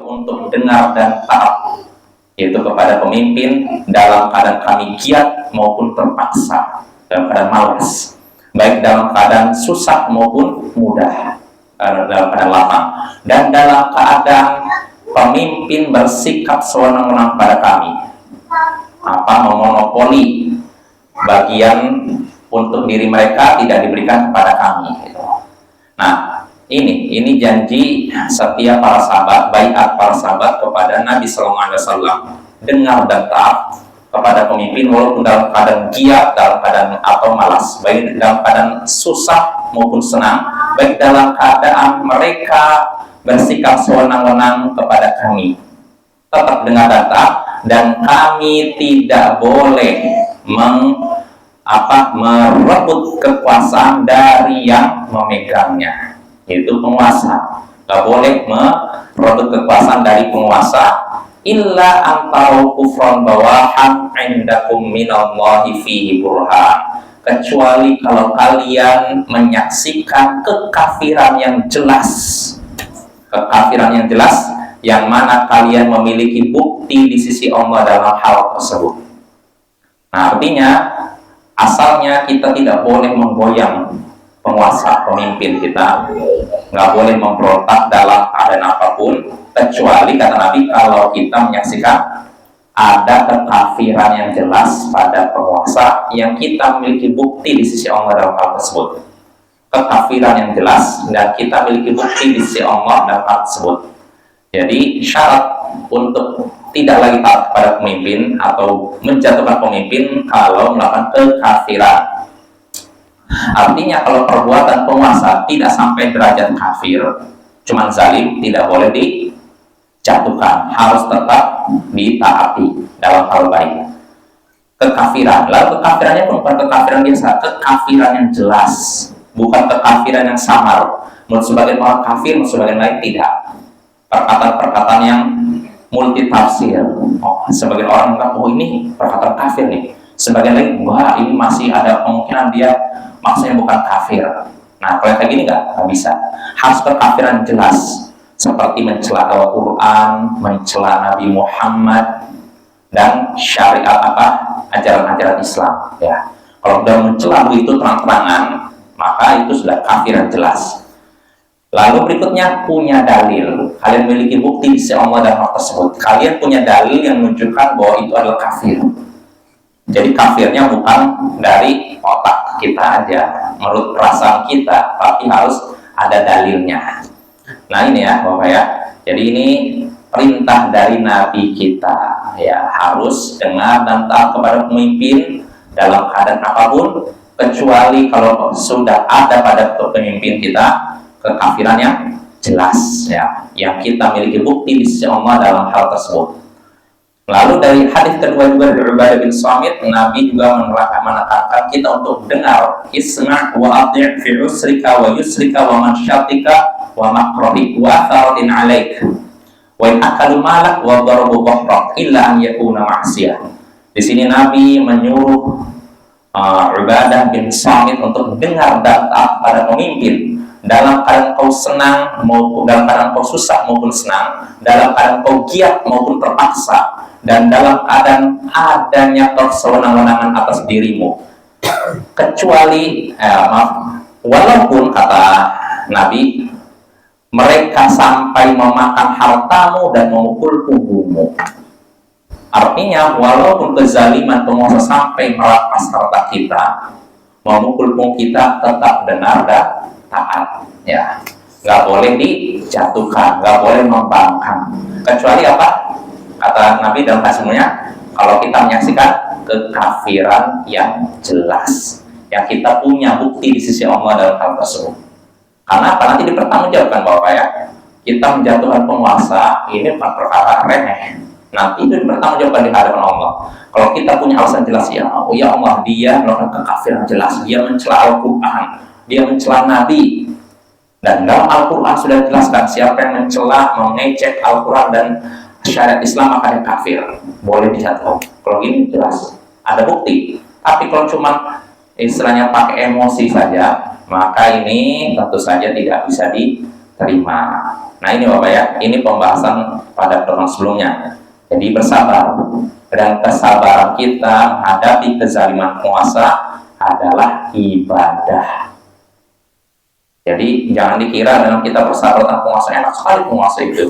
untuk dengar dan taat, yaitu kepada pemimpin dalam keadaan kami giat maupun terpaksa, dalam keadaan malas, baik dalam keadaan susah maupun mudah, dalam keadaan lapang, dan dalam keadaan pemimpin bersikap sewenang-wenang pada kami, memonopoli bagian untuk diri mereka tidak diberikan kepada kami. Nah, ini janji setia para sahabat, baiat para sahabat kepada Nabi Sallallahu Alaihi Wasallam, dengar dan taat kepada pemimpin walaupun dalam keadaan giat, dalam keadaan atau malas, baik dalam keadaan susah maupun senang, baik dalam keadaan mereka bersikap sewenang-wenang kepada kami, tetap dengar dan taat, dan kami tidak boleh merebut kekuasaan dari yang memegangnya, yaitu penguasa. Gak boleh merebut kekuasaan dari penguasa, illa antara kufran bawahan indakum minallahi fihi burhan, kecuali kalau kalian menyaksikan kekafiran yang jelas, yang mana kalian memiliki bukti di sisi Allah dalam hal tersebut. Nah, artinya asalnya kita tidak boleh menggoyang penguasa, pemimpin kita, nggak boleh memberontak dalam keadaan apapun, kecuali kata Nabi kalau kita menyaksikan ada kekafiran yang jelas pada penguasa yang kita miliki bukti di sisi Allah dalam hal tersebut. Kekafiran yang jelas dan kita miliki bukti di sisi Allah dalam hal tersebut. Jadi syarat untuk tidak lagi taat kepada pemimpin atau menjatuhkan pemimpin kalau melakukan kekafiran. Artinya kalau perbuatan penguasa tidak sampai derajat kafir, cuman zalim, tidak boleh dijatuhkan, harus tetap ditaati dalam hal baik. Kekafiran, lalu kekafirannya pun bukan kekafiran biasa, kekafiran yang jelas, bukan kekafiran yang samar. Menurut sebagian orang kafir, menurut sebagian lain tidak. Perkataan-perkataan yang multi tafsir. Sebagian orang menganggap, ini perkataan kafir nih. Sebagian lain, wah ini masih ada kemungkinan dia maksudnya bukan kafir. Nah, kalau kayak gini nggak bisa. Harus kekafiran jelas, seperti mencela Al-Quran, mencela Nabi Muhammad, dan syariat ajaran-ajaran Islam. Ya, kalau sudah mencela itu terang-terangan, maka itu sudah kafiran jelas. Lalu berikutnya punya dalil. Kalian memiliki bukti di sisi Allah dan hal tersebut. Kalian punya dalil yang menunjukkan bahwa itu adalah kafir. Jadi kafirnya bukan dari otak kita aja, menurut perasaan kita, tapi harus ada dalilnya. Nah ini ya Bapak ya. Jadi ini perintah dari Nabi kita, ya harus dengar dan taat kepada pemimpin dalam keadaan apapun, kecuali kalau sudah ada pada pemimpin kita kekafiran yang jelas, ya, yang kita miliki bukti di sisi Allah dalam hal tersebut. Lalu dari hadis kedua juga dari Ubadah bin Samit, Nabi juga menekankan kita untuk dengar, isma' wa ati' fi usrika wa yusrika wa mansyatika wa makrohi wa tharatin alaik wa in akalu malak wa darabu dhahrak illa an yakuna ma'siyah. Di sini Nabi menyuruh Ubadah bin Samit untuk dengar dan taat pada pemimpin dalam keadaan kau senang maupun dalam keadaan kau susah maupun senang, dalam keadaan kau giat maupun terpaksa, dan dalam keadaan adanya kesewenang-wenangan atas dirimu, kecuali walaupun kata Nabi mereka sampai memakan hartamu dan memukul punggungmu. Artinya walaupun kezaliman penguasa sampai merampas harta kita, memukul punggung kita, tetap benar dan taat, ya, nggak boleh dijatuhkan, nggak boleh membangkang, kecuali apa kata Nabi dalam hasilnya, kalau kita menyaksikan kekafiran yang jelas, yang kita punya bukti di sisi Allah dalam hal tersebut. Karena apa? Nanti dipertanggungjawabkan Bapak ya, kita menjatuhkan penguasa ini bukan perkara remeh, nanti itu dipertanggungjawabkan di hadapan Allah. Kalau kita punya alasan jelas, ya, oh ya Allah, dia melakukan kekafiran jelas, dia mencela Al-Quran, dia mencela Nabi, dan dalam Al-Quran sudah dijelaskan siapa yang mencela, mengecek Al-Quran dan syariat Islam maka dia kafir, boleh dijatuhkan. Kalau ini jelas ada bukti. Tapi kalau cuma istilahnya pakai emosi saja, maka ini tentu saja tidak bisa terima. Nah ini Bapak ya, ini pembahasan pada pertemuan sebelumnya. Jadi bersabar, dan kesabaran kita menghadapi kezaliman penguasa adalah ibadah. Jadi jangan dikira dengan kita bersabar tentang penguasa, enak sekali penguasa itu.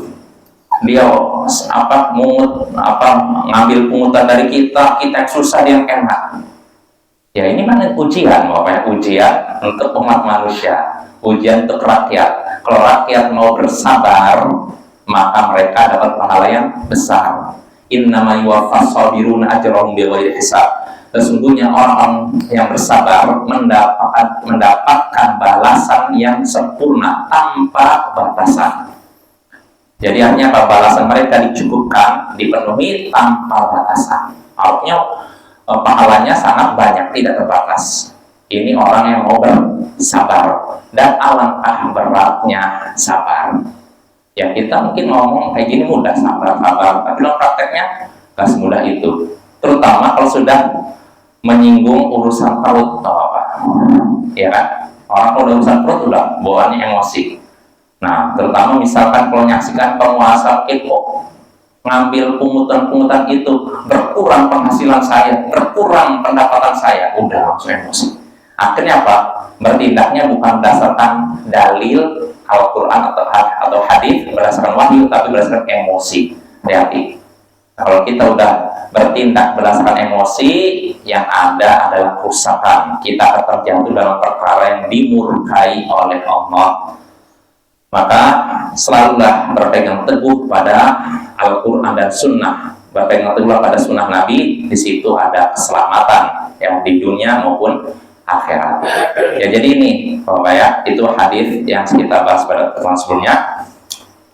Dia ngambil pungutan dari kita yang susah, dia yang enak. Ya ini mana ujian Bapak ya, ujian untuk umat manusia, ujian untuk rakyat. Kalau rakyat mau bersabar, maka mereka dapat pahala yang besar. Innama yuwaffas sabiruna ajrahum bighairi hisab. Sesungguhnya orang yang bersabar mendapatkan balasan yang sempurna tanpa batasan. Jadi artinya balasan mereka dicukupkan, dipenuhi tanpa batasan. Artinya pahalanya sangat banyak, tidak terbatas. Ini orang yang mau bersabar, dan alangkah beratnya sabar. Ya kita mungkin ngomong kayak gini mudah, sabar, tapi dalam prakteknya gak semudah itu. Terutama kalau sudah menyinggung urusan perut atau apa, ya kan? Orang kalau udah urusan perut udah bawaannya emosi. Nah, terutama misalkan kalau menyaksikan penguasa kok ngambil pungutan-pungutan itu, berkurang penghasilan saya, berkurang pendapatan saya, udah langsung emosi. Akhirnya apa? Bertindaknya bukan berdasarkan dalil Al-Quran atau hadis berdasarkan wahyu, tapi berdasarkan emosi. Hati-hati. Kalau kita udah bertindak berdasarkan emosi, yang ada adalah kerusakan. Kita akan terjatuh dalam perkara yang dimurkai oleh Allah. Maka selalulah berpegang teguh pada Al-Quran dan Sunnah. Berpegang teguh pada Sunnah Nabi. Di situ ada keselamatan yang di dunia maupun akhirat. Ya jadi ini Bapak ya, itu hadis yang kita bahas pada pertemuan sebelumnya.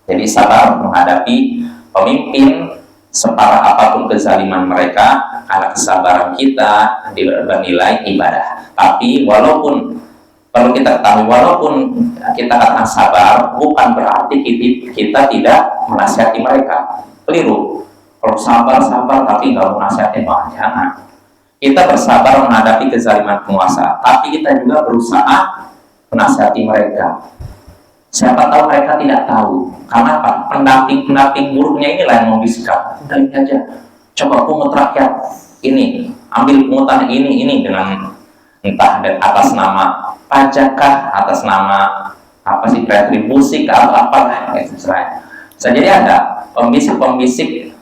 Jadi sabar menghadapi pemimpin separah apapun kezaliman mereka, karena kesabaran kita bernilai ibadah. Tapi walaupun perlu kita ketahui, walaupun kita akan sabar, bukan berarti kita tidak menasihati mereka. Keliru. Kalau sabar tapi nggak menasihati, jangan. Kita bersabar menghadapi kezaliman penguasa, tapi kita juga berusaha menasihati mereka. Siapa tahu mereka tidak tahu. Karena apa? Pendamping buruknya inilah yang membisikkan. Udah ini aja. Coba pungut rakyat ini, ambil pungutan ini dengan entah atas nama pajakkah, atas nama retribusi atau apalah istilahnya. Jadi ada pembisik-pembisik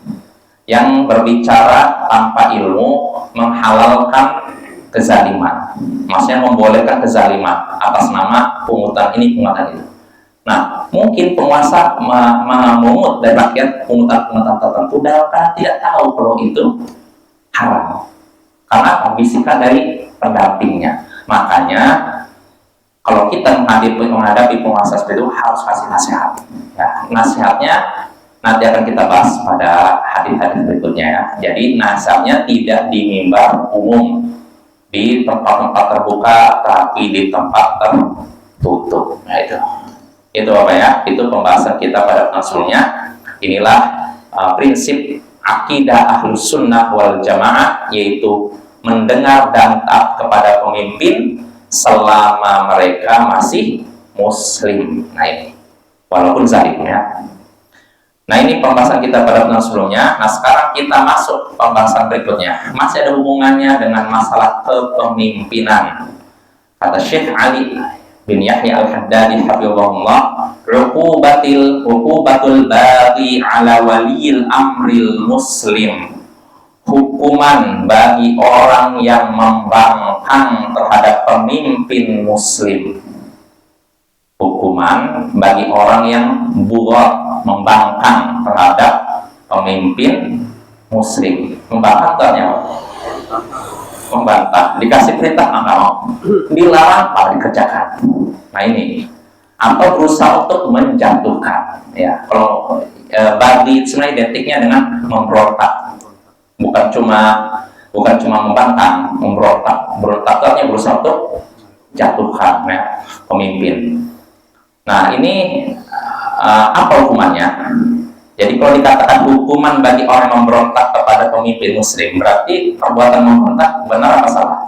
yang berbicara tanpa ilmu, menghalalkan kezaliman, maksudnya membolehkan kezaliman atas nama pungutan ini, pungutan itu. Nah, mungkin penguasa memungut dari rakyat pungutan-pungutan tertentu, karena tidak tahu kalau itu haram, karena pembisikan dari pendampingnya. Makanya kalau kita menghadapi penguasa seperti itu harus kasih nasihat. Ya, nasihatnya nanti akan kita bahas pada hadis-hadis berikutnya ya. Jadi nasihatnya tidak di mimbar umum, di tempat-tempat terbuka, tapi di tempat tertutup. Nah itu Bapak ya, itu pembahasan kita pada pertemuan sebelumnya. Inilah prinsip akidah Ahlus Sunnah wal Jamaah, yaitu mendengar dan taat kepada pemimpin selama mereka masih muslim. Nah ini, walaupun zalim ya. Nah ini pembahasan kita pada pertemuan sebelumnya. Nah sekarang kita masuk pembahasan berikutnya. Masih ada hubungannya dengan masalah kepemimpinan. Kata Syekh Ali bin Yahya Al-Haddadi hafizahullah, uqubatul baghi ala waliyil amril muslim. Hukuman bagi orang yang membangkang terhadap pemimpin muslim. Hukuman bagi orang yang buat membangkang terhadap pemimpin muslim. Membangkang ternyata membantah, dikasih perintah nggak mau, dilarang malah dikerjakan. Nah ini, atau berusaha untuk menjatuhkan. Ya, kalau bagi sebenarnya identiknya dengan memberontak, bukan cuma membantang, memberontak. Berontak artinya berusaha untuk jatuhkan ya, pemimpin. Nah ini apa hukumannya? Jadi kalau dikatakan hukuman bagi orang yang memberontak kepada pemimpin muslim, berarti perbuatan memberontak benar apa salah?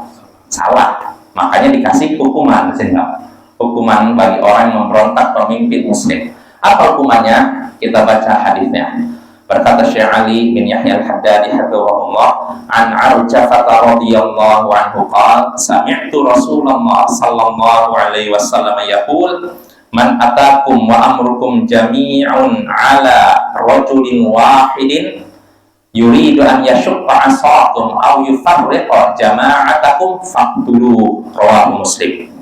Salah. Makanya dikasih hukuman, sehingga hukuman bagi orang yang memberontak pemimpin muslim. Apa hukumannya? Kita baca hadisnya. Berkata Syekh Ali bin Yahya Al-Haddadi hafizahullah, an Arjafah radhiyallahu anhu qala sami'tu Rasulullah sallallahu alaihi wasallam yaqul man atakum wa amrukum jami'un ala rajulin wahidin yuridu an yashqa asakum aw yufarriqa jama'atakum faqtuluhu, rawahu Muslim.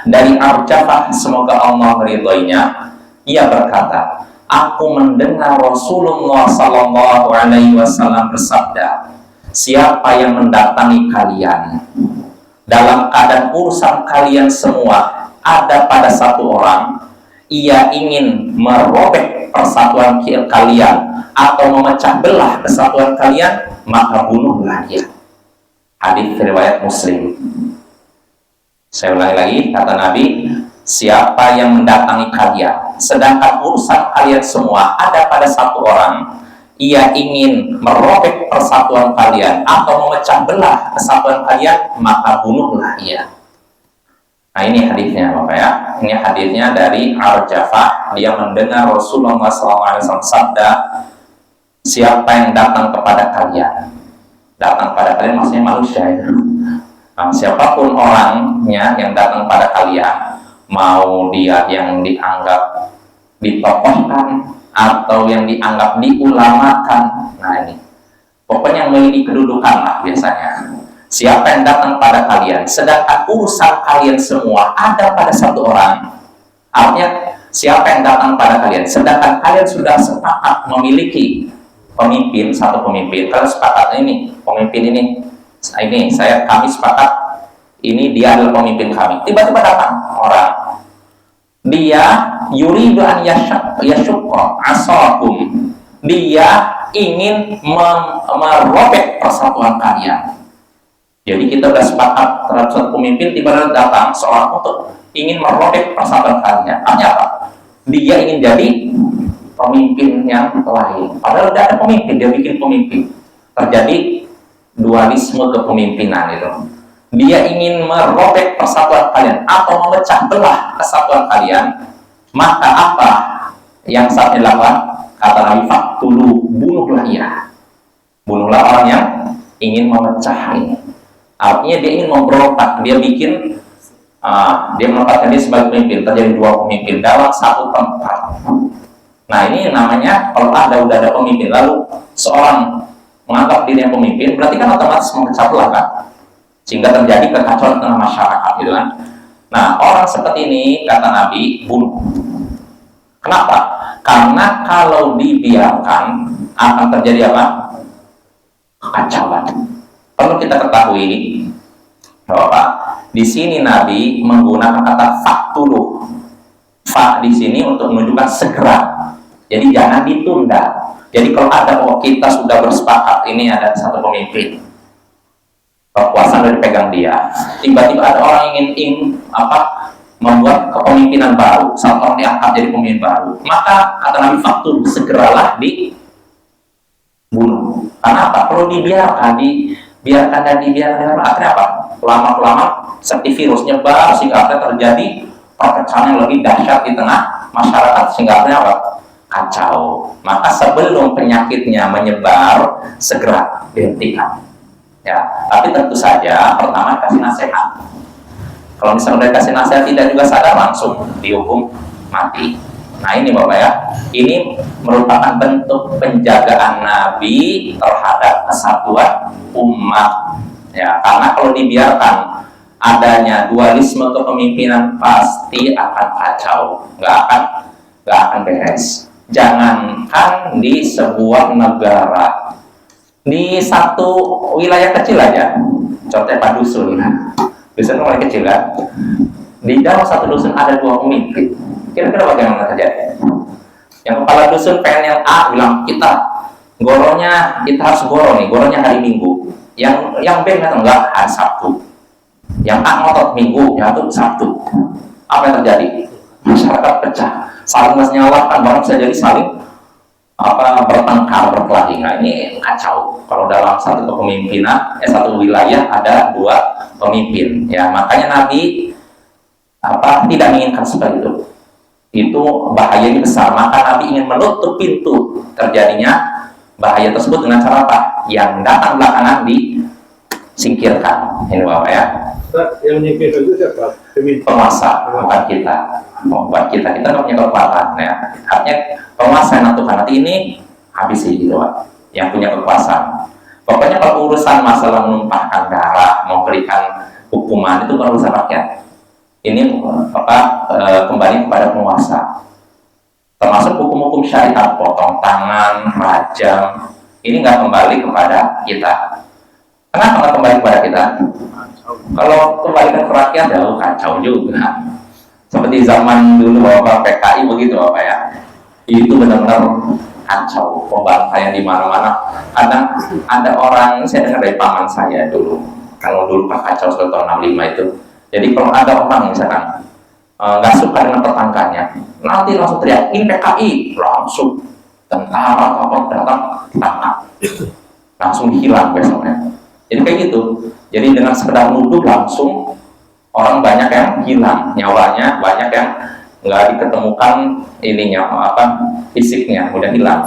Dari Arjafah, semoga Allah meridhoinya, ia berkata, aku mendengar Rasulullah sallallahu alaihi wasallam bersabda, siapa yang mendatangi kalian dalam keadaan urusan kalian semua ada pada satu orang, ia ingin merobek persatuan kalian atau memecah belah kesatuan kalian, maka bunuhlah dia. Hadis riwayat Muslim. Saya ulangi lagi, kata Nabi, siapa yang mendatangi kalian sedangkan urusan kalian semua ada pada satu orang, ia ingin merobek persatuan kalian atau memecah belah kesatuan kalian, maka bunuhlah ia. Nah, ini hadisnya Bapak ya. Ini hadisnya dari Arjafah. Dia mendengar Rasulullah SAW sabda, siapa yang datang kepada kalian, datang kepada kalian maksudnya manusia itu. Nah, siapapun orangnya yang datang pada kalian, mau dia yang dianggap ditokohkan atau yang dianggap diulamakan, nah ini pokoknya yang memiliki kedudukan lah biasanya. Siapa yang datang pada kalian sedangkan urusan kalian semua ada pada satu orang, artinya siapa yang datang pada kalian sedangkan kalian sudah sepakat memiliki pemimpin, satu pemimpin, kalian sepakat ini pemimpin ini kami sepakat ini dia adalah pemimpin kami. Tiba-tiba datang orang, dia yuridu an yashqa asakum, dia ingin merobek persatuan kalian. Jadi kita sudah sepakat terhadap satu pemimpin, tiba-tiba datang seorang untuk ingin merobek persatuan kalian. Artinya apa? Dia ingin jadi pemimpin yang lain. Padahal tidak ada pemimpin, dia bikin pemimpin. Terjadi dualisme kepemimpinan itu. Dia ingin merobek persatuan kalian atau memecah belah kesatuan kalian, maka apa yang saat dilakukan? Kata Nabi, faqtulu, bunuhlah ia. Bunuhlah orang yang ingin memecah ini. Artinya dia ingin memberontak, dia bikin, dia menempatkan dia sebagai pemimpin, terjadi dua pemimpin dalam satu tempat. Nah, ini namanya kalau udah ada pemimpin, lalu seorang menganggap diri yang pemimpin, berarti kan otomatis memecah belah kan? Sehingga terjadi kekacauan tengah masyarakat, gitu kan? Nah, orang seperti ini, kata Nabi, bunuh. Kenapa? Karena kalau dibiarkan akan terjadi apa? Kekacauan. Perlu kita ketahui bahwa di sini Nabi menggunakan kata faqtuluh. Fa di sini untuk menunjukkan segera. Jadi jangan ditunda. Jadi kalau ada kita sudah bersepakat ini ada satu pemimpin, kekuasaan dari pegang dia, tiba-tiba ada orang ingin membuat kepemimpinan baru, satu orang diangkat jadi pemimpin baru, maka kata Nabi faqtuluh, segeralah dibunuh. Karena apa? Perlu dibiarkan akhirnya apa? Lama-lama seperti virus nyebar sehingga akhirnya terjadi perpecahan yang lebih dahsyat di tengah masyarakat sehingga akhirnya apa? Kacau. Maka sebelum penyakitnya menyebar segera dihentikan. Ya, tapi tentu saja pertama kasih nasihat. Kalau misalnya udah kasih nasihat tidak juga sadar, langsung dihukum mati. Nah ini Bapak ya, ini merupakan bentuk penjagaan Nabi terhadap kesatuan umat. Ya, karena kalau dibiarkan adanya dualisme kepemimpinan pasti akan kacau, nggak akan beres. Jangankan di sebuah negara, di satu wilayah kecil aja, contohnya Pak Dusun. Dusun mulai kecil kan, di dalam satu dusun ada dua pemimpin. Kira-kira bagaimana terjadi? Yang kepala dusun pengen yang A bilang kita harus goronya hari Minggu. Yang B kata enggak, hari Sabtu. Yang A ngotot Minggu, yang itu Sabtu. Apa yang terjadi? Masyarakat pecah, saling menyalahkan, bahkan bisa jadi saling bertengkar, berkelahi. Nah ini kacau. Kalau dalam satu kepemimpinan, satu wilayah ada dua pemimpin. Ya makanya Nabi tidak menginginkan seperti itu. Itu bahayanya besar. Maka Nabi ingin menutup pintu terjadinya bahaya tersebut dengan cara apa? Yang datang belakangan disingkirkan. Ini Bapak ya. Yang menyingkirkan itu siapa? Penguasa, bukan kita. Bukan kita nggak punya kekuatan ya. Artinya penguasa yang menentukan nanti ini habis sih gitu Pak. Yang punya kekuasaan. Pokoknya kalau urusan masalah menumpahkan darah, memberikan hukuman itu bukan urusan rakyat. Ini kembali kepada penguasa. Termasuk hukum-hukum syariat, potong tangan, rajam, ini nggak kembali kepada kita. Kenapa nggak kembali kepada kita? Kalau kembalikan ke rakyat, jauh kacau juga. Seperti zaman dulu Bapak PKI begitu Bapak ya. Itu benar-benar kacau, pembantaian di mana-mana. Kadang ada orang, saya dengar dari paman saya dulu, kalau dulu kan kacau setelah tahun 65 itu. Jadi kalau ada orang misalkan nggak suka dengan tetangganya, nanti langsung teriak, ini PKI, langsung tentara apa datang tangkap, langsung hilang besoknya. Jadi kayak gitu. Jadi dengan sekedar nuduh langsung orang banyak yang hilang nyawanya, banyak yang nggak diketemukan fisiknya udah hilang.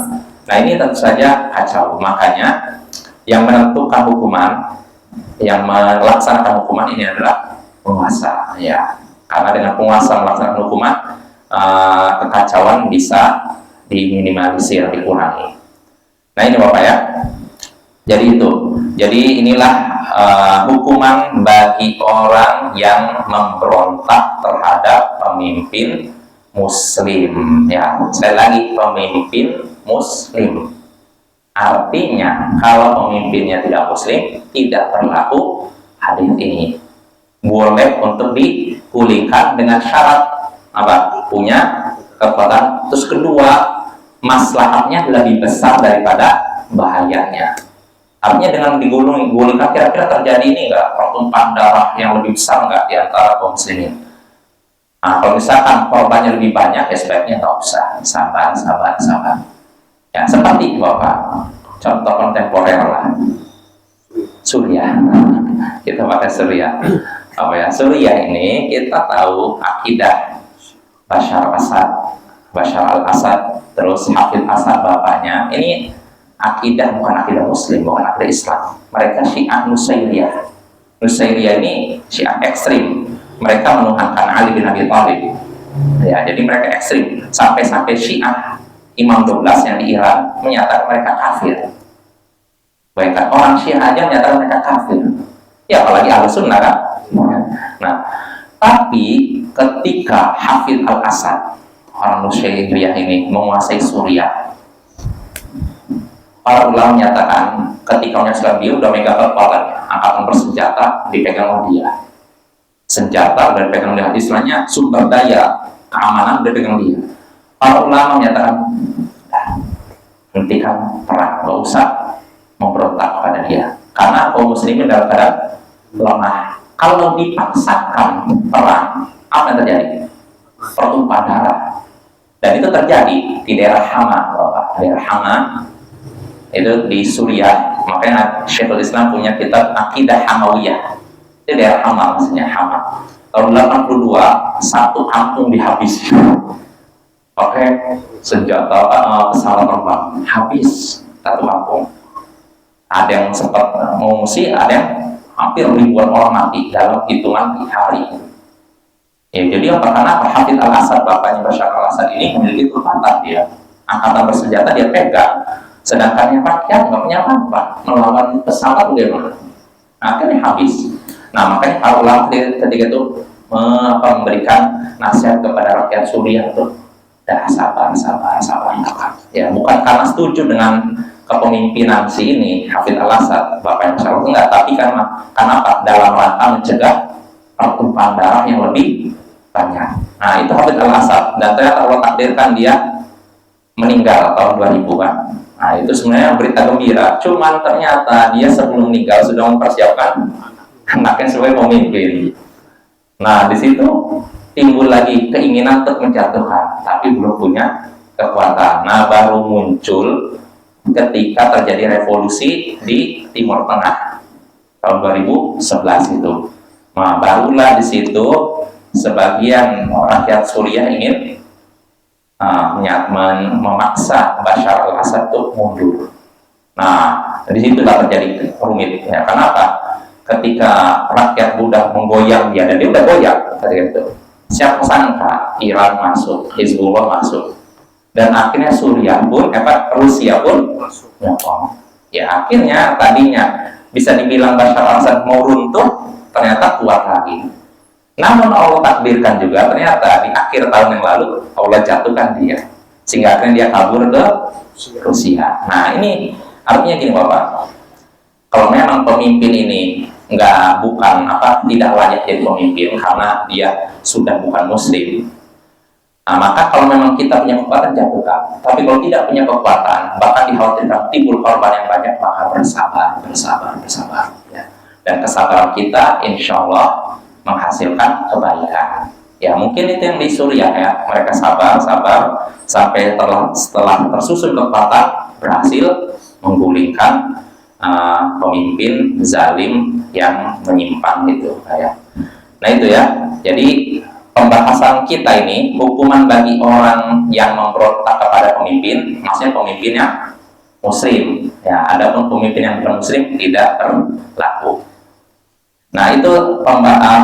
Nah ini tentu saja kacau. Makanya yang menentukan hukuman, yang melaksanakan hukuman ini adalah penguasa ya. Karena dengan penguasa melaksanakan hukuman, kekacauan bisa diminimalisir, dikurangi. Nah ini Bapak ya. Jadi itu. Jadi inilah hukuman bagi orang yang memberontak terhadap pemimpin muslim ya. Sekali lagi, pemimpin muslim. Artinya kalau pemimpinnya tidak muslim, tidak berlaku hadis ini. Boleh untuk dipulihkan dengan syarat apa? Punya kekuatan. Terus kedua, maslahatnya lebih besar daripada bahayanya. Artinya dengan digulingkan, kira-kira terjadi ini enggak pertumpahan darah yang lebih besar enggak di antara kaum muslimin? Nah, kalau misalkan korbannya lebih banyak, ya sebaiknya nggak usah, sabar. Ya, seperti Bapak, contoh kontemporer lah, Suriah. Kita pakai Suriah. Suriah ini kita tahu akidah Bashar al-Assad, terus Hafid Assad bapaknya, ini akidah bukan akidah muslim, bukan akidah Islam. Mereka Syiah Nusairiyah. Nusairiyah ini Syiah ekstrim. Mereka menuhankan Ali bin Abi Thalib. Ya, jadi mereka ekstrim. Sampai-sampai Syiah Imam 12 yang di Iran menyatakan mereka kafir. Bayangkan orang Syiah aja menyatakan mereka kafir. Ya, apalagi Ahlussunnah kan. Nah, tapi ketika Hafid al-Assad, orang Nusairiyah ini menguasai Suriah, para ulama menyatakan ketika menyaksikan dia udah megang kekuatannya, angkatan bersenjata dipegang oleh dia, senjata udah dipegang oleh dia, istilahnya sumber daya keamanan udah dipegang dia. Para ulama menyatakan hentikan perang, nggak usah memberontak kepada dia, karena kaum muslimin dalam keadaan lemah. Kalau dipaksakan perang, apa yang terjadi? Pertumpahan darah. Dan itu terjadi di daerah Hama, daerah Hama itu di Suriah. Makanya Syekhul Islam punya kitab Aqidah Hamawiyah. Itu daerah Hama, maksudnya Hama. Tahun 82 satu kampung dihabisi. Pakai senjata pesawat terbang, habis satu kampung. Ada yang sempat mengungsi, ada yang hampir ribuan orang mati dalam hitungan hari. Ya, jadi apa? Karena Hafid al-Assad, bapaknya Bashar al-Assad ini memiliki kekuatan dia, angkatan bersenjata dia pegang. Sedangkan yang rakyat nggak punya apa-apa, melawan pesawat bagaimana? Akhirnya habis. Nah, makanya para ulama ketika itu memberikan nasihat kepada rakyat Suriah itu, sabar. Ya, bukan karena setuju dengan kepemimpinan si ini Hafid al-Assad, bapaknya Bashar al-Assad, enggak, tapi karena apa? Dalam rangka mencegah pertumpahan darah yang lebih banyak. Nah, itu Hafid al-Assad, dan ternyata Allah takdirkan dia meninggal tahun 2000 kan. Nah, itu sebenarnya berita gembira. Cuman ternyata dia sebelum meninggal sudah mempersiapkan anaknya sebagai pemimpin. Nah, di situ timbul lagi keinginan untuk menjatuhkan, tapi belum punya kekuatan. Nah, baru muncul ketika terjadi revolusi di Timur Tengah tahun 2011 itu. Nah, barulah di situ sebagian rakyat Suriah ingin memaksa Bashar al-Assad untuk mundur. Nah, di situlah terjadi rumit. Ya, kenapa? Ketika rakyat udah menggoyang dia, dan dia udah goyang ketika itu. Siapa sangka Iran masuk, Hizbullah masuk, dan akhirnya Suriah pun, Rusia pun nyokong. Ya, akhirnya tadinya bisa dibilang Bashar al-Assad mau runtuh, ternyata kuat lagi. Namun Allah takdirkan juga ternyata di akhir tahun yang lalu Allah jatuhkan dia, sehingga akhirnya dia kabur ke Rusia. Nah, ini artinya gini Bapak, kalau memang pemimpin ini tidak layak jadi pemimpin karena dia sudah bukan Muslim, nah, maka kalau memang kita punya kekuatan jatuhkan. Tapi kalau tidak punya kekuatan, bahkan dikhawatirkan timbul korban yang banyak, maka bersabar ya. Dan kesabaran kita insya Allah menghasilkan kebaikan. Ya, mungkin itu yang di Suriah ya, mereka sabar sampai setelah tersusun kekuatan berhasil menggulingkan pemimpin zalim yang menyimpang gitu ya. Nah itu ya. Jadi pembahasan kita ini hukuman bagi orang yang memberontak kepada pemimpin, maksudnya pemimpin yang Muslim. Ya, adapun pemimpin yang bukan Muslim tidak berlaku. Nah itu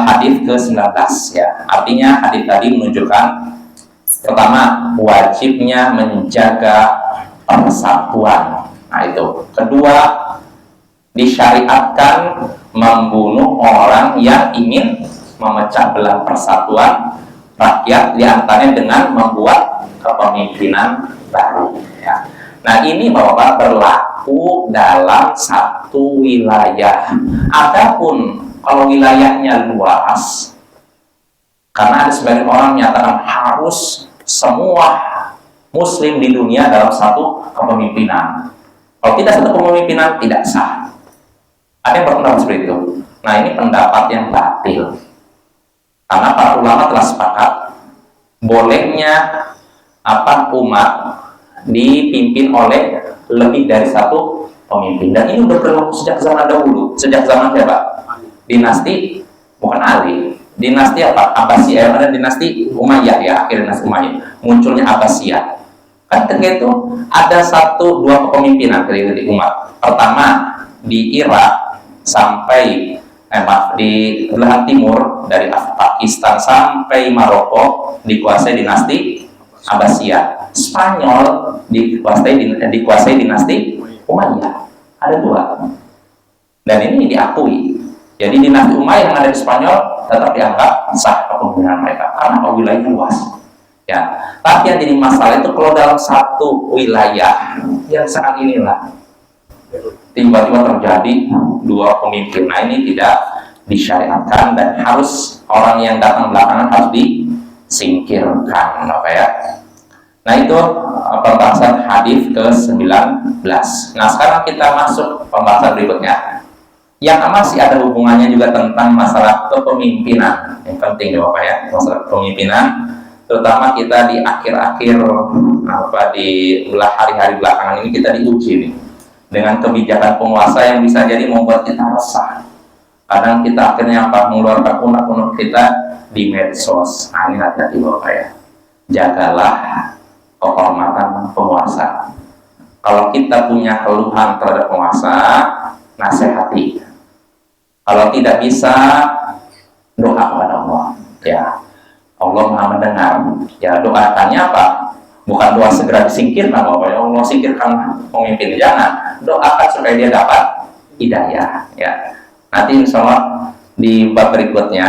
hadis ke-19 ya. Artinya hadis tadi menunjukkan pertama wajibnya menjaga persatuan. Nah itu. Kedua, disyariatkan membunuh orang yang ingin memecah belah persatuan rakyat diantaranya dengan membuat kepemimpinan baru ya. Nah ini Bapak berlaku dalam satu wilayah. Adapun kalau wilayahnya luas, karena ada sebagian orang menyatakan harus semua Muslim di dunia dalam satu kepemimpinan. Kalau tidak satu kepemimpinan tidak sah. Ada yang berpendapat seperti itu. Nah ini pendapat yang batil. Karena para ulama telah sepakat bolehnya umat dipimpin oleh lebih dari satu pemimpin. Dan ini sudah berlaku sejak zaman dahulu. Sejak zaman siapa? Dinasti bukan Ali. Dinasti Abbasiyah, ada dinasti Umayyah ya, akhir dinasti Umayyah. Munculnya Abbasiyah. Kan ketika itu ada dua kepemimpinan ketika di umat. Pertama di Irak sampai di belahan timur dari Pakistan sampai Maroko dikuasai dinasti Abbasiyah. Spanyol dikuasai dinasti Umayyah. Ada dua. Dan ini diakui. Jadi dinasti Umayyah yang ada di Spanyol tetap dianggap sah kepemimpinan mereka karena wilayahnya luas. Ya, tapi yang jadi masalah itu kalau dalam satu wilayah yang saat inilah tiba-tiba terjadi dua pemimpin. Nah ini tidak disyariatkan dan harus orang yang datang belakangan harus disingkirkan, ya. Nah itu pembahasan hadis ke-19. Nah sekarang kita masuk pembahasan berikutnya yang masih ada hubungannya juga tentang masalah kepemimpinan. Yang penting ya Bapak ya, masalah kepemimpinan, terutama kita di akhir-akhir di hari-hari belakangan ini kita diuji nih dengan kebijakan penguasa yang bisa jadi membuat kita resah. Kadang kita akhirnya mengeluarkan unek-unek kita di medsos. Nah ini hati-hati Bapak ya, jagalah kehormatan penguasa. Kalau kita punya keluhan terhadap penguasa, nasihati. Kalau tidak bisa, doa kepada Allah. Ya, Allah Maha mendengar. Ya, doakannya apa? Bukan doa segera disingkirkan, Bapak ya Allah singkirkan pemimpin, jangan. Doakan supaya dia dapat hidayah. Ya, nanti insya Allah di bab berikutnya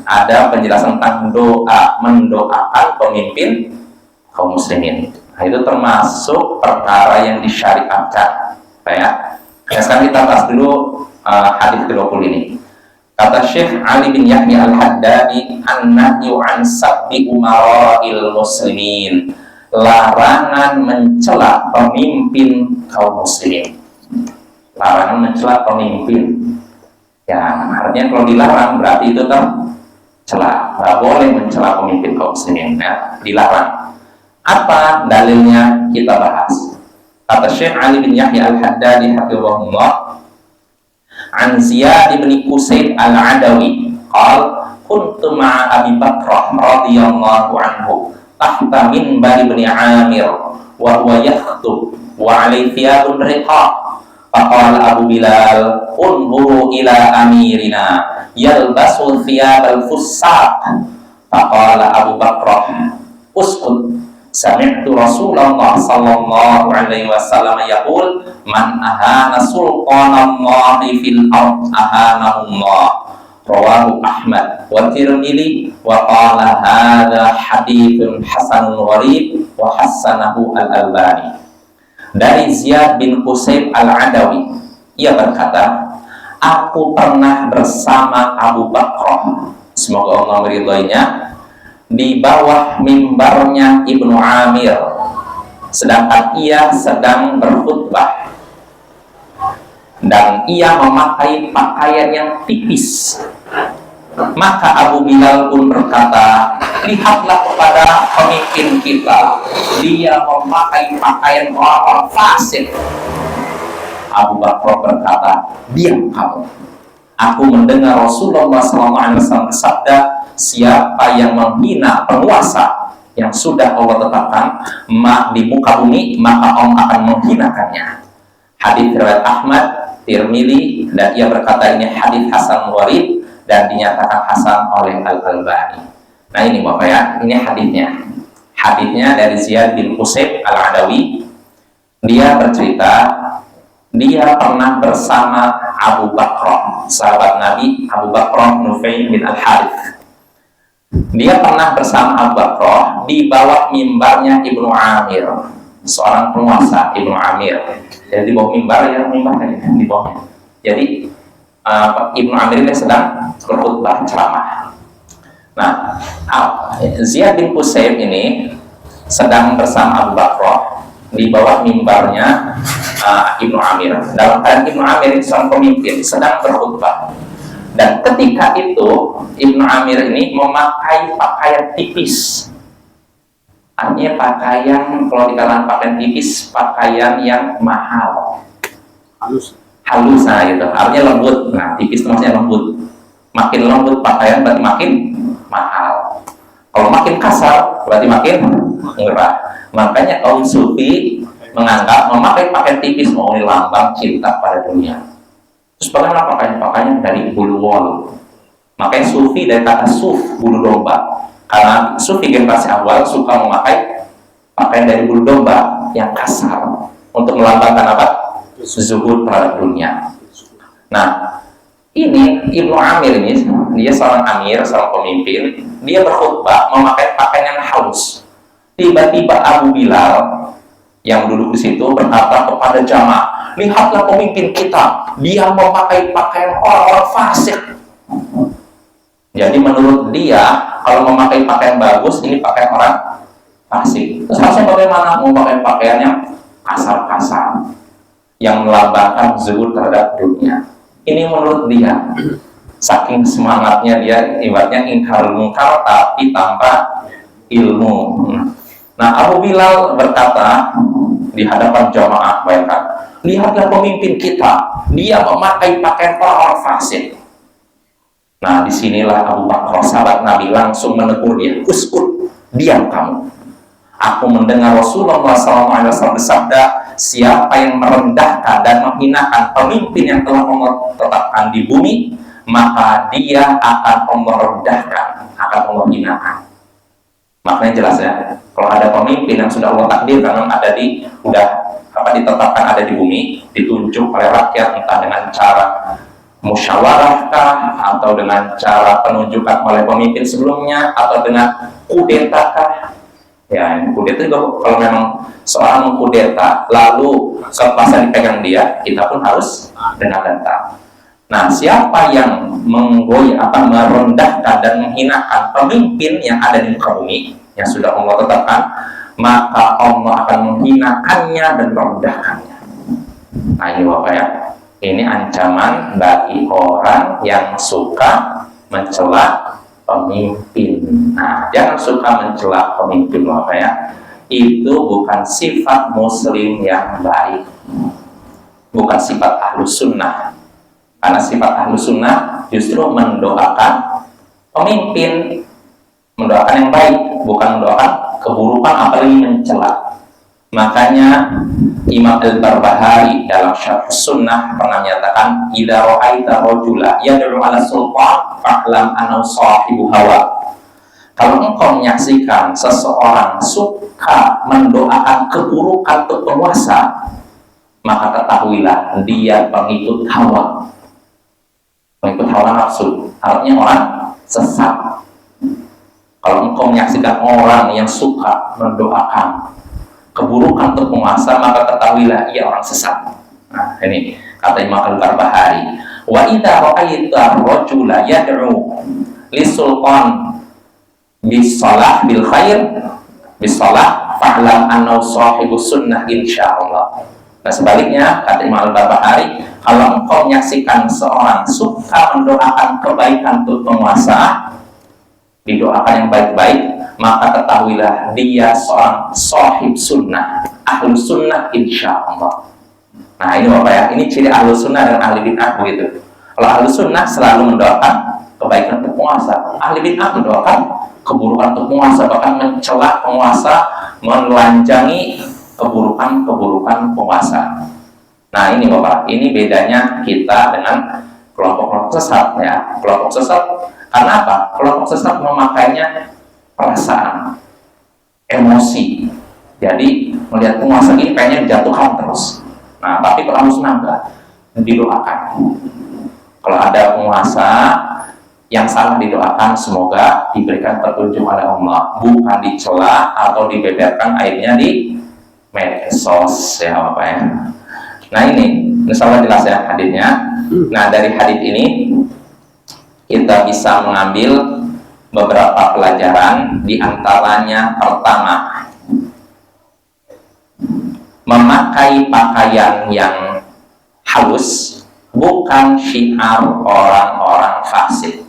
ada penjelasan tentang mendoakan pemimpin kaum muslimin. Nah, itu termasuk perkara yang disyariatkan. Ya. Sekarang kita bahas dulu hadis ke-20 ini. Kata Syekh Ali bin Yahya al-Haddadi, an-nahyu an sabbi umara'il muslimin, larangan mencela pemimpin kaum muslimin. Larangan mencela pemimpin. Ya, artinya kalau dilarang berarti itu tercela. Nggak boleh mencela pemimpin kaum muslimin, ya, dilarang. Apa dalilnya kita bahas. Kata Syekh Ali bin Yahya al-Haddadi hafizahullah, an Ziyad bin Qusayd al-Adawi qal kuntu ma'a Abi Bakrah radhiyallahu anhu tahta minbar Ibni Amir wa huwa yakhthub wa alaihi thiyabun riqaq. Faqala Abu Bilal unzuru ila amirina yalbasu thiyabal fussaq. Faqala Abu Bakrah uskut, sami'tu Rasulullah sallallahu alaihi wasallam yaqul man ahana sultanallahi fil ard ahanahullah. Rawahu Ahmad wa Tirmidzi wa qala hadza haditsun hasanun gharib wa hasanahu al-Albani. Dari Ziyad bin Qusayb al-Adawi, ia berkata, aku pernah bersama Abu Bakrah, semoga Allah meridhoinya, di bawah mimbarnya Ibnu Amir, sedangkan ia sedang berkhutbah dan ia memakai pakaian yang tipis. Maka Abu Bilal pun berkata, lihatlah kepada pemimpin kita, dia memakai pakaian orang fasik. Abu Bakar berkata, diam kamu. Aku mendengar Rasulullah SAW bersabda, siapa yang menghina penguasa yang sudah Allah tetapkan di muka bumi, maka Allah akan menghinakannya. Hadits riwayat Ahmad, Tirmidzi, dan ia berkata ini hadits hasan gharib dan dinyatakan hasan oleh Al-Albani. Nah ini Bapak ya, ini haditsnya. Haditsnya dari Ziyad bin Qusayb al-Adawi. Dia bercerita, dia pernah bersama Abu Bakrah, sahabat Nabi Abu Bakrah Nufay bin Al-Harith. Dia pernah bersama Abu Bakrah di bawah mimbarnya Ibnu Amir, seorang penguasa Ibnu Amir. Jadi di bawah mimbar ya, mimbarnya di bawahnya. Jadi Ibnu Amir ini sedang berkhutbah ceramah. Nah, Ziyad bin Qusayb ini sedang bersama Abu Bakrah di bawah mimbarnya Ibnu Amir. Dalam keadaan Ibnu Amir seorang pemimpin sedang berkhutbah. Dan ketika itu Ibnu Amir ini memakai pakaian tipis. Artinya pakaian, kalau dikatakan pakaian tipis, pakaian yang mahal, halus, nah gitu. Artinya lembut. Nah, tipis itu maksudnya lembut. Makin lembut pakaian berarti makin mahal. Kalau makin kasar berarti makin murah. Makanya kaum sufi menganggap memakai pakaian tipis mau lambang cinta pada dunia. Terus bagaimana pakaian dari bulu wol? Makanya sufi dari kata suf, bulu domba. Karena sufi generasi awal suka memakai pakaian dari bulu domba yang kasar untuk melambangkan apa? Zuhud terhadap dunia. Nah, ini Ibnu Amir ini, dia seorang amir, seorang pemimpin, dia berkhutbah memakai pakaian yang halus. Tiba-tiba Abu Bilal yang duduk di situ berkata kepada jamaah, lihatlah pemimpin kita, dia memakai pakaian orang-orang fasik. Jadi menurut dia, kalau memakai pakaian bagus, ini pakaian orang fasik. Terus harusnya bagaimana memakai pakaian yang kasar-kasar, yang melambangkan zuhud terhadap dunia. Ini menurut dia, saking semangatnya dia, ibaratnya ingkar mungkar tapi tanpa ilmu. Nah, Abu Bilal berkata di hadapan jamaah, bayangkan, lihatlah pemimpin kita, dia memakai pakaian orang fasik. Nah, disinilah Abu Bakar sahabat Nabi langsung menegur dia, uskut, diam kamu. Aku mendengar Rasulullah SAW bersabda, siapa yang merendahkan dan menghinakan pemimpin yang telah Allah tetapkan di bumi, maka dia akan Allah rendahkan, akan Allah hinakan. Maknanya jelas ya, kalau ada pemimpin yang sudah Allah takdirkan ada ditetapkan ada di bumi, ditunjuk oleh rakyat entah dengan cara musyawarahkah atau dengan cara penunjukan oleh pemimpin sebelumnya atau dengan kudeta kah? Ya, kudeta juga kalau memang seorang mengkudeta lalu kekuasaan dipegang dia, kita pun harus dengan data. Nah, siapa yang merendahkan dan menghinakan pemimpin yang ada di muka bumi yang sudah Allah tetapkan, maka Allah akan menghinakannya dan merendahkannya. Nah, ini Bapak ya, ini ancaman bagi orang yang suka mencela pemimpin. Nah, jangan suka mencela pemimpin Bapak ya. Itu bukan sifat muslim yang baik, bukan sifat ahlus sunnah. Karena sifat ahlus sunnah justru mendoakan Pemimpin mendoakan yang baik, bukan mendoakan keburukan apalagi mencela. Makanya Imam Al-Barbahari dalam Syarh Sunnah pernah menyatakan, "Idza ra'aita rajula yad'u 'ala sultan fa'lam annahu sahibu hawa." Kalau engkau menyaksikan seseorang suka mendoakan keburukan untuk penguasa, maka ketahuilah dia pengikut hawa. Pengikut hawa nafsu, artinya orang sesat. Kalau engkau menyaksikan orang yang suka mendoakan keburukan untuk penguasa, maka ketahuilah ia orang sesat. Nah, ini kata Imam Al-Barbahari. Wa idza ra'aita rajula yad'u lisultan bisalah bil khair bisalah fa'lam annahu sahibu sunnah insyaallah. Nah, sebaliknya kata Imam Al-Barbahari, kalau engkau menyaksikan seorang suka mendoakan kebaikan untuk penguasa, didoakan yang baik-baik, maka ketahuilah dia seorang sahib sunnah, ahlu sunnah insyaallah. Nah, ini Bapak ya, ini ciri ahlu sunnah dan ahli bid'ah begitu. Kalau ahlu sunnah selalu mendoakan kebaikan untuk penguasa, ahli bid'ah mendoakan keburukan untuk penguasa, bahkan mencela penguasa, menelanjangi keburukan penguasa. Nah, ini Bapak, ini bedanya kita dengan kelompok-kelompok sesat ya. Kelompok sesat karena apa? Kelompok sesat memakainya perasaan, emosi. Jadi melihat penguasa ini pengen dijatuhkan terus. Nah, tapi kalau musnah enggak, didoakan. Kalau ada penguasa yang salah, didoakan semoga diberikan petunjuk oleh Allah, bukan dicela atau dibeberkan aibnya di medsos ya Bapak ya. Nah, ini insyaallah jelas ya hadisnya. Nah, dari hadis ini kita bisa mengambil beberapa pelajaran, di antaranya pertama, memakai pakaian yang halus bukan syiar orang-orang fasik.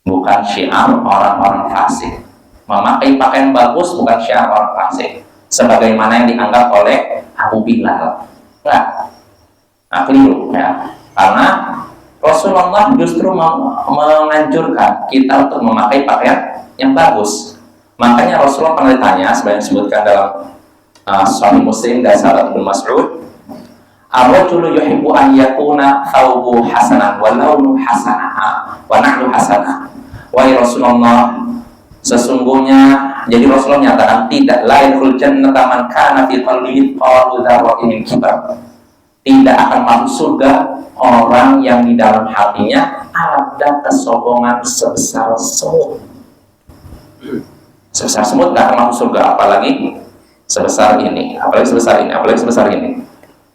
Bukan syiar orang-orang fasik. Memakai pakaian bagus bukan syiar orang fasik, sebagaimana yang dianggap oleh Abu Bilal. Enggak. Nah, keliru ya. Karena Rasulullah justru menganjurkan kita untuk memakai pakaian yang bagus. Makanya Rasulullah pernah ditanya, sebenarnya disebutkan dalam Sahih Muslim dan sahabat Ibnu Mas'ud, "Ar-rajulu yuhibbu an yakuna thawbu hasanan wa launu hasanah wa nahlu hasanah." Wahai Rasulullah, sesungguhnya, jadi Rasulullah menyatakan, tidak lain jannata man kana fi qalbihi qalu dzarratin min kibar. Tidak akan masuk surga orang yang di dalam hatinya ada kesombongan sebesar semut. Sebesar semut tidak akan masuk surga, apalagi sebesar ini, apalagi sebesar ini, apalagi sebesar ini.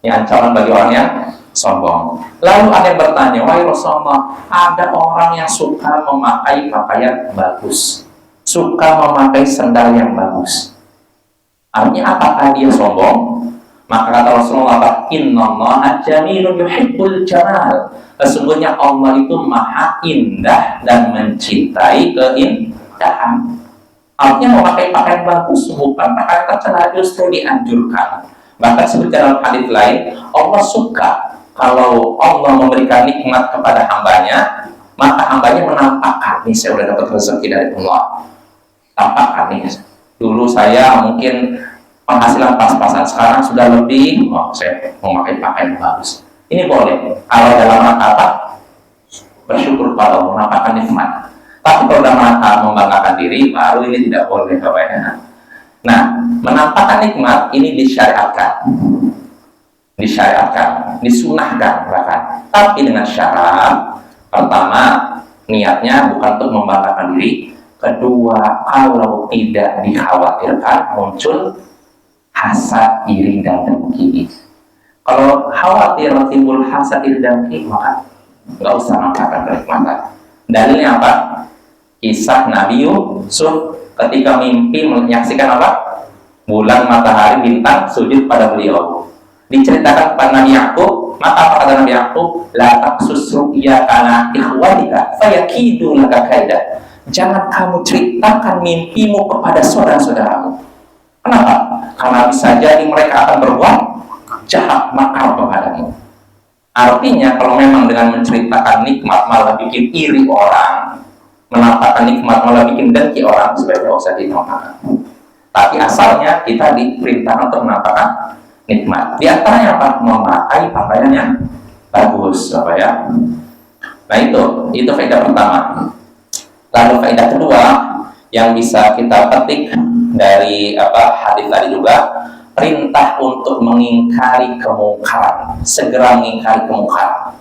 Ini ancaman bagi orang yang sombong. Lalu ada yang bertanya, wahai Rasulullah, ada orang yang suka memakai pakaian bagus, suka memakai sandal yang bagus, artinya apakah dia sombong? Maka kata Rasulullah, innallaha jamilun yuhibbul jamal. Sesungguhnya Allah itu maha indah dan mencintai keindahan. Artinya memakai pakaian bagus bukan pakaian tercela, justru dianjurkan. Bahkan seperti dalam hadis lain, Allah suka kalau Allah memberikan nikmat kepada hambanya, maka hambanya menampakkan, nih saya udah dapat rezeki dari Allah. Tampakkan nih, dulu saya mungkin penghasilan pas-pasan, sekarang sudah lebih, saya memakai pakaian bagus. Ini boleh kalau dalam rangka apa? Bersyukur pada Allah, menampakkan nikmat. Tapi kalau dalam rangka membanggakan diri, baru ini tidak boleh Bapak ya. Nah, menampakkan nikmat ini disyariatkan, disunahkan bahkan, tapi dengan syarat. Pertama, niatnya bukan untuk membanggakan diri. Kedua, kalau tidak dikhawatirkan muncul hasad, iri, dan dengki. Kalau khawatir timbul hasad, iri, dan dengki, maka nggak usah mengatakan kenikmatan. Dalilnya apa? Kisah Nabi Yusuf ketika mimpi menyaksikan apa? Bulan, matahari, bintang sujud pada beliau. Diceritakan kepada Nabi Yakub, maka apa kata Nabi Yakub? La taqsus ru'ya kana ikhwatika fayakidu laka kaida. Jangan kamu ceritakan mimpimu kepada saudara-saudaramu. Kenapa? Karena bisa jadi mereka akan berbuat jahat, makar kepadamu. Artinya kalau memang dengan menceritakan nikmat malah bikin iri orang, menampakkan nikmat malah bikin dengki orang, sebaiknya usah ditampakkan. Tapi asalnya kita diperintah untuk menampakkan nikmat. Di antaranya apa? Memakai pakaian yang bagus, apa ya? Nah itu faedah pertama. Lalu faedah kedua yang bisa kita petik dari hadis tadi juga, perintah untuk mengingkari kemungkaran, segera mengingkari kemungkaran.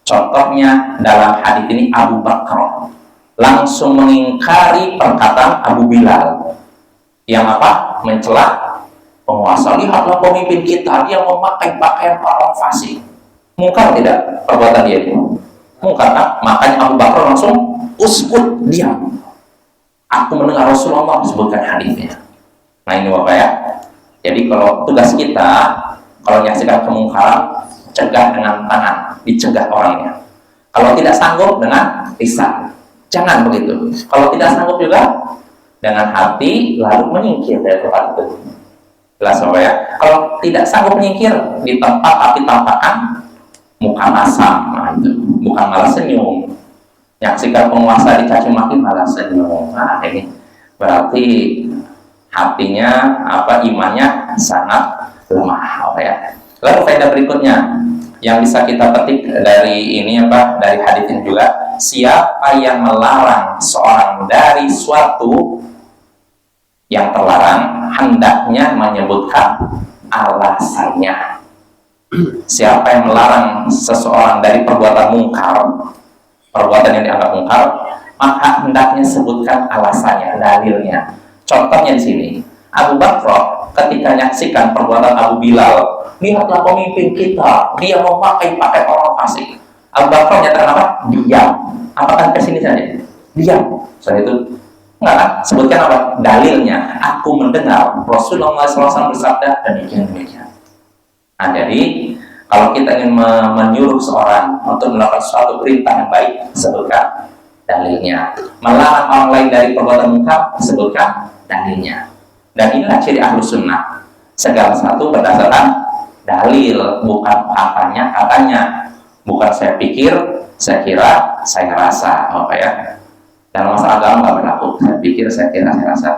Contohnya dalam hadis ini Abu Bakar langsung mengingkari perkataan Abu Bilal yang mencela penguasa. Lihatlah pemimpin kita, dia memakai pakaian orang fasik. Mungkar tidak perbuatan dia ini? Mungkar kan? Makanya Abu Bakar langsung uskut, diam. Aku mendengar Rasulullah sebutkan hadisnya. Nah ini Bapak ya. Jadi kalau tugas kita, kalau menyaksikan kemungkaran, cegah dengan tangan, dicegah orangnya. Kalau tidak sanggup, dengan lisan. Jangan begitu. Kalau tidak sanggup juga, dengan hati, lalu menyingkir dari tempat itu. Jelas Bapak ya. Kalau tidak sanggup menyingkir, di tempat tapi tampakan muka masam, nah itu. Bukan malah senyum. Menyaksikan penguasa dicaci maki malah senyum. Nah ini berarti hatinya imannya sangat lemah, ya. Lalu faedah berikutnya yang bisa kita petik dari ini dari hadis ini juga, siapa yang melarang seorang dari suatu yang terlarang hendaknya menyebutkan alasannya. Siapa yang melarang seseorang dari perbuatan mungkar, perbuatan yang dianggap mungkar, maka hendaknya sebutkan alasannya, dalilnya. Contohnya di sini, Abu Bakar ketika menyaksikan perbuatan Abu Bilal, lihatlah pemimpin kita, dia memakai pakaian orang fasik. Abu Bakar nyatakan apa? Diam. Apakah ke sini saja? Diam. Setelah itu enggak kan? Sebutkan apa? Dalilnya. Aku mendengar Rasulullah SAW bersabda demikian. Nah, jadi kalau kita ingin menyuruh seorang untuk melakukan suatu perintah yang baik, sebutkan dalilnya. Melarang orang lain dari perbuatan mungkar, sebutkan dalilnya. Dan inilah ciri Ahlus Sunnah. Segala sesuatu berdasarkan dalil, bukan katanya. Bukan saya pikir, saya kira, saya rasa, ya. Dalam masalah agama nggak berlaku. Saya pikir, saya kira, saya rasa.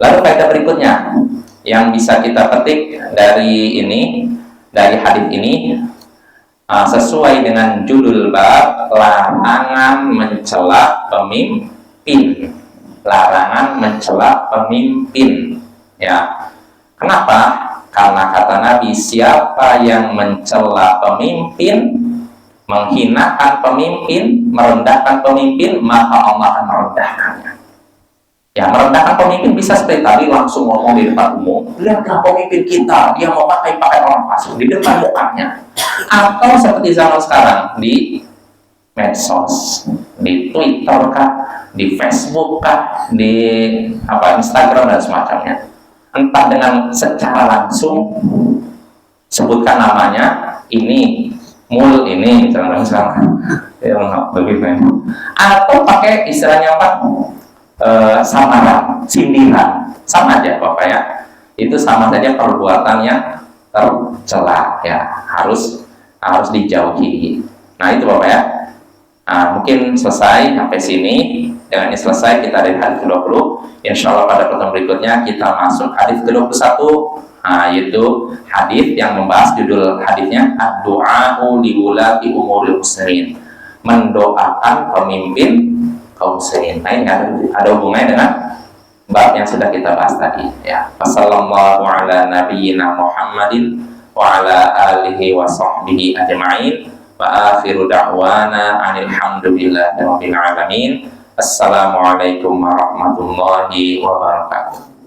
Lalu faedah berikutnya yang bisa kita petik dari hadis ini, sesuai dengan judul bab, larangan mencela pemimpin. Larangan mencela pemimpin, ya. Kenapa? Karena kata Nabi, siapa yang mencela pemimpin, menghinakan pemimpin, merendahkan pemimpin, maka Allah akan merendahkannya. Ya, merendahkan pemimpin bisa seperti tadi, langsung ngomong di depan umum, lihatlah pemimpin kita, dia memakai pakaian orang fasik di depan mukanya. Atau seperti zaman sekarang, di medsos, di Twitter kah, di Facebook kah, di Instagram dan semacamnya. Entah dengan secara langsung sebutkan namanya, ini mul ini misalnya lebih baik, atau pakai istilahnya samaran, sindiran, sama aja Bapak ya. Itu sama saja perbuatan yang tercela, ya, harus dijauhi. Nah itu Bapak ya. Mungkin selesai sampai sini. Dengan ini selesai kita dari hadis ke-20. Insyaallah pada pertemuan berikutnya kita masuk hadis ke-21, yaitu hadis yang membahas judul hadisnya ad-du'a'u li wulati umuril muslimin, mendoakan pemimpin kaum muslimin. Nah, ini ada hubungannya dengan bab yang sudah kita bahas tadi, ya. Wassallallahu ala nabiyyina Muhammadin wa ala alihi wa sahbihi ajma'in. Wa akhiru da'wana anil hamdulillahi rabbil alamin. Assalamualaikum warahmatullahi wabarakatuh.